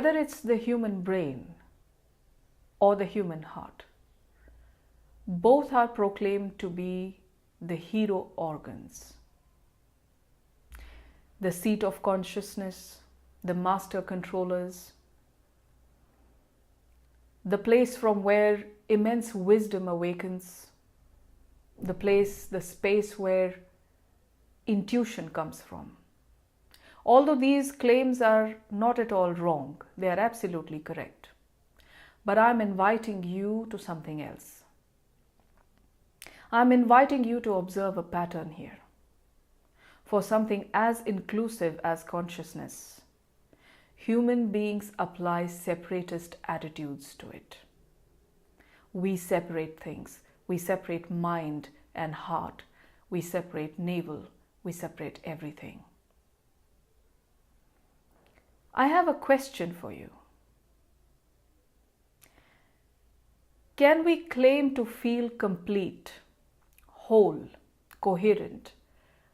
Whether it's the human brain or the human heart, both are proclaimed to be the hero organs, the seat of consciousness, the master controllers, the place from where immense wisdom awakens, the place, the space where intuition comes from. Although these claims are not at all wrong, they are absolutely correct. But I'm inviting you to something else. I'm inviting you to observe a pattern here. For something as inclusive as consciousness, human beings apply separatist attitudes to it. We separate things. We separate mind and heart. We separate navel. We separate everything. I have a question for you. Can we claim to feel complete, whole, coherent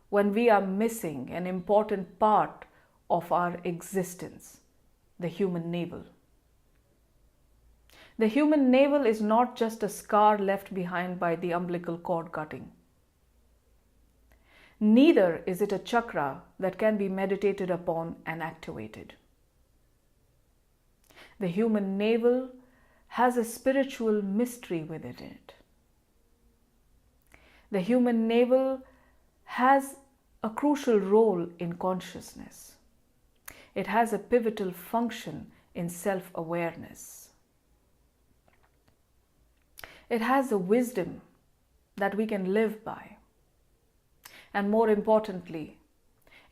when we are missing an important part of our existence, the human navel? The human navel is not just a scar left behind by the umbilical cord cutting. Neither is it a chakra that can be meditated upon and activated. The human navel has a spiritual mystery within it. The human navel has a crucial role in consciousness. It has a pivotal function in self-awareness. It has a wisdom that we can live by. And more importantly,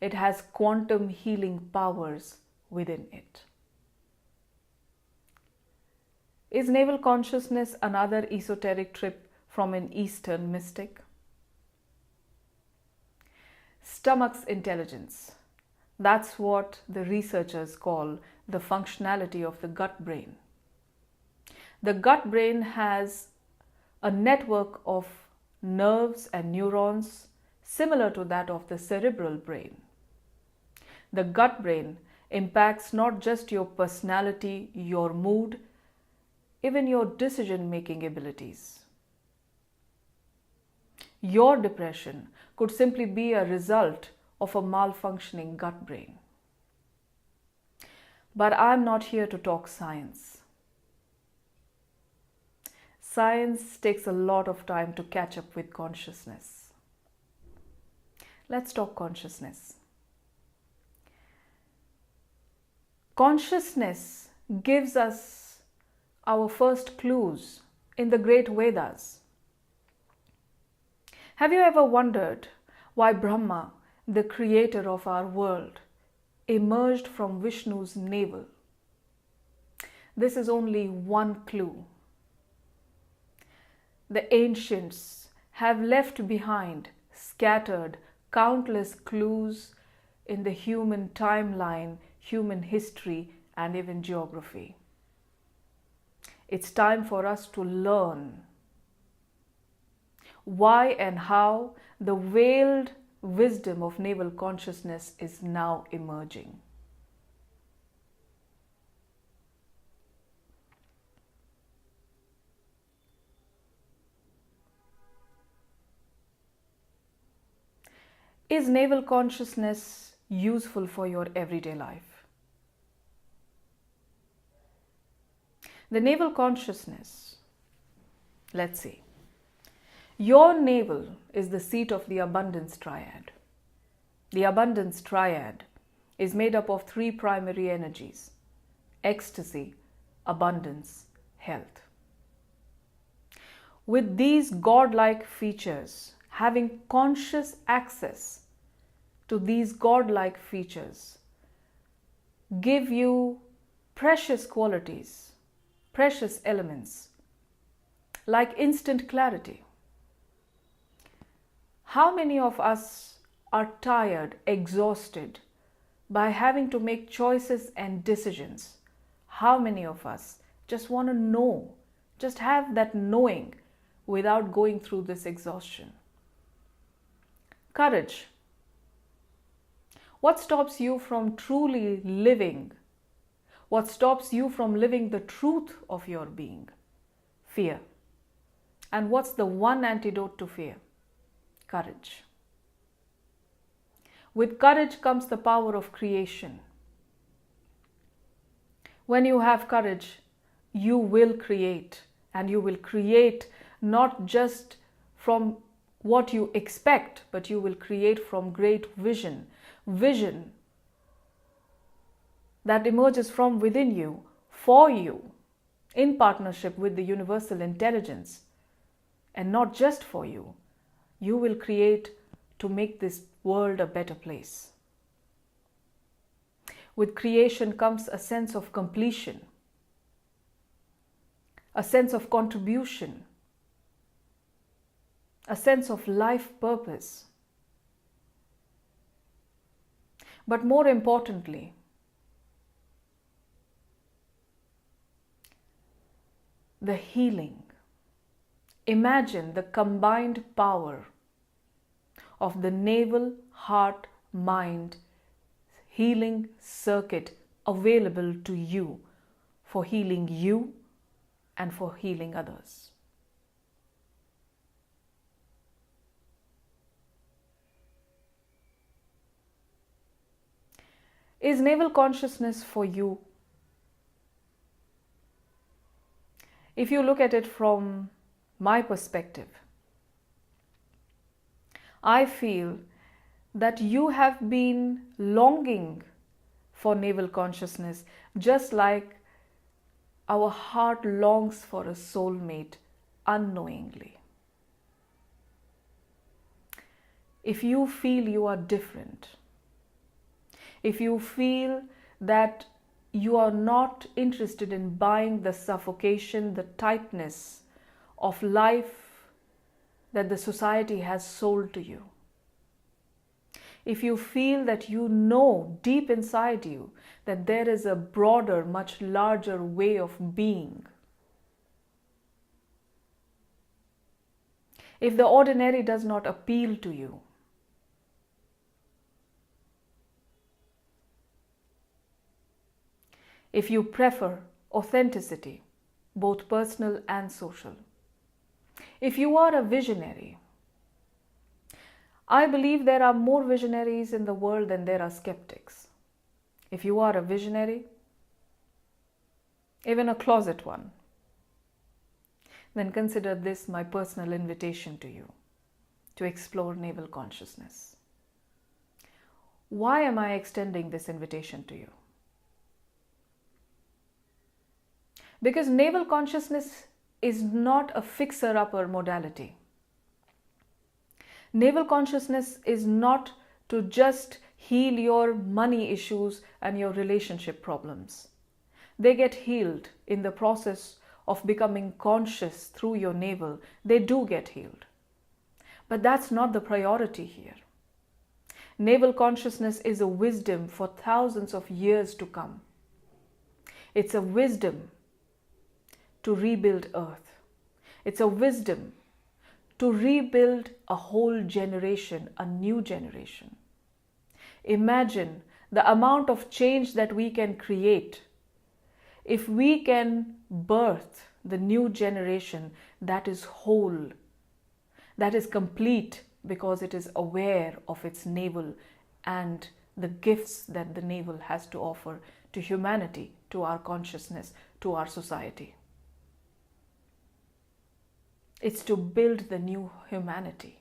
it has quantum healing powers within it. Is navel consciousness another esoteric trip from an Eastern mystic? Stomach's intelligence. That's what the researchers call the functionality of the gut brain. The gut brain has a network of nerves and neurons similar to that of the cerebral brain. The gut brain impacts not just your personality, your mood, even your decision-making abilities. Your depression could simply be a result of a malfunctioning gut brain. But I'm not here to talk science. Science takes a lot of time to catch up with consciousness. Let's talk consciousness. Consciousness gives us our first clues in the great Vedas. Have you ever wondered why Brahma, the creator of our world, emerged from Vishnu's navel? This is only one clue. The ancients have left behind scattered countless clues in the human timeline, human history, and even geography. It's time for us to learn why and how the veiled wisdom of navel consciousness is now emerging. Is navel consciousness useful for your everyday life? The navel consciousness, let's see. Your navel is the seat of the abundance triad. The abundance triad is made up of three primary energies: ecstasy, abundance, health. With these godlike features, having conscious access to these godlike features give you precious qualities, precious elements, like instant clarity. How many of us are tired, exhausted by having to make choices and decisions? How many of us just want to know, just have that knowing without going through this exhaustion? Courage. What stops you from truly living What stops you from living the truth of your being? Fear. And what's the one antidote to fear? Courage. With courage comes the power of creation. When you have courage, you will create, and you will create not just from what you expect, but you will create from great vision. Vision that emerges from within you, for you, in partnership with the universal intelligence, and not just for you. You will create to make this world a better place. With creation comes a sense of completion, a sense of contribution, a sense of life purpose. But more importantly, the healing. Imagine the combined power of the navel, heart, mind, healing circuit available to you for healing you and for healing others. Is navel consciousness for you? If you look at it from my perspective, I feel that you have been longing for navel consciousness, just like our heart longs for a soulmate unknowingly. If you feel you are different, if you feel that you are not interested in buying the suffocation, the tightness of life that the society has sold to you, if you feel that you know deep inside you that there is a broader, much larger way of being, if the ordinary does not appeal to you, if you prefer authenticity, both personal and social, if you are a visionary, I believe there are more visionaries in the world than there are skeptics. If you are a visionary, even a closet one, then consider this my personal invitation to you to explore navel consciousness. Why am I extending this invitation to you? Because navel consciousness is not a fixer-upper modality. Navel consciousness is not to just heal your money issues and your relationship problems. They get healed in the process of becoming conscious through your navel. They do get healed. But that's not the priority here. Navel consciousness is a wisdom for thousands of years to come. It's a wisdom to rebuild earth. It's a wisdom to rebuild a whole generation, a new generation. Imagine the amount of change that we can create if we can birth the new generation that is whole, that is complete, because it is aware of its navel and the gifts that the navel has to offer to humanity, to our consciousness, to our society. It's to build the new humanity.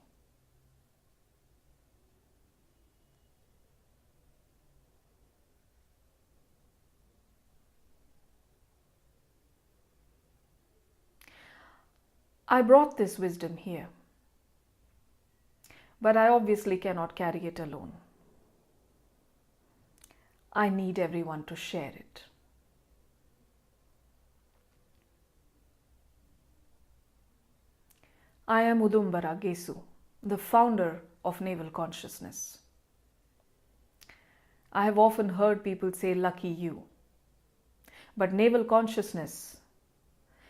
I brought this wisdom here, but I obviously cannot carry it alone. I need everyone to share it. I am Udumbara Gesu, the founder of Navel Consciousness. I have often heard people say, lucky you. But Navel Consciousness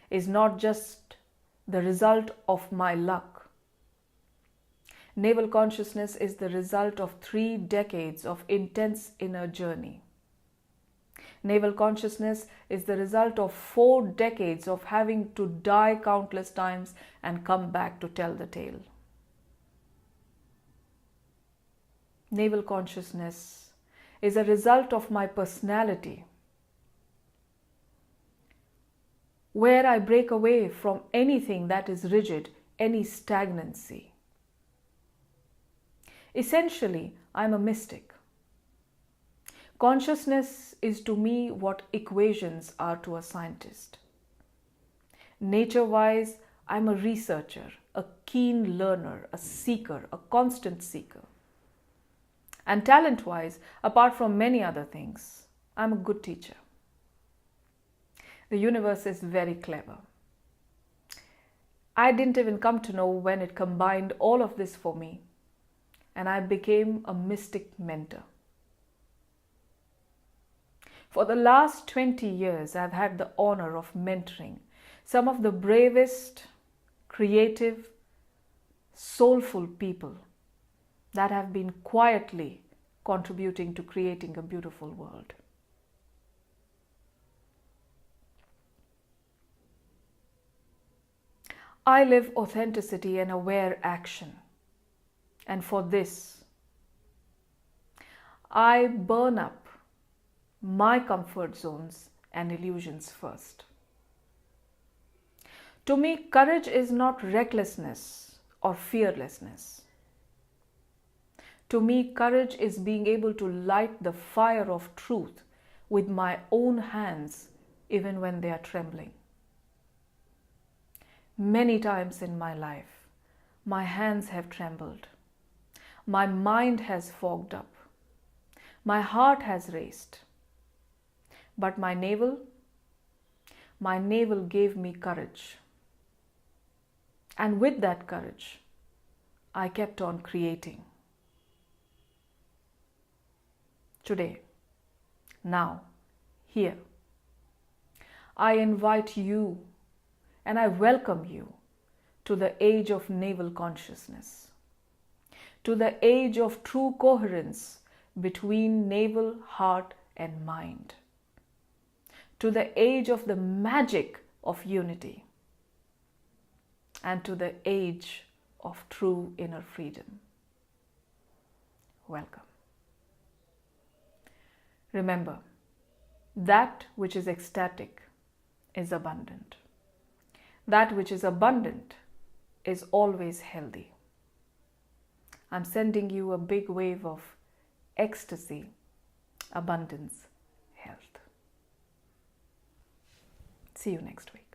is not just the result of my luck. Navel Consciousness is the result of 3 decades of intense inner journey. Navel consciousness is the result of 4 decades of having to die countless times and come back to tell the tale. Navel consciousness is a result of my personality, where I break away from anything that is rigid, any stagnancy. Essentially, I'm a mystic. Consciousness is to me what equations are to a scientist. Nature-wise, I'm a researcher, a keen learner, a seeker, a constant seeker. And talent-wise, apart from many other things, I'm a good teacher. The universe is very clever. I didn't even come to know when it combined all of this for me, and I became a mystic mentor. For the last 20 years, I've had the honor of mentoring some of the bravest, creative, soulful people that have been quietly contributing to creating a beautiful world. I live authenticity and aware action. And for this, I burn up my comfort zones and illusions first. To me, courage is not recklessness or fearlessness. To me, courage is being able to light the fire of truth with my own hands, even when they are trembling. Many times in my life, my hands have trembled. My mind has fogged up. My heart has raced. But my navel gave me courage. And with that courage, I kept on creating. Today, now, here, I invite you and I welcome you to the age of navel consciousness, to the age of true coherence between navel, heart, and mind, to the age of the magic of unity, and to the age of true inner freedom. Welcome. Remember, that which is ecstatic is abundant. That which is abundant is always healthy. I'm sending you a big wave of ecstasy, abundance, health. See you next week.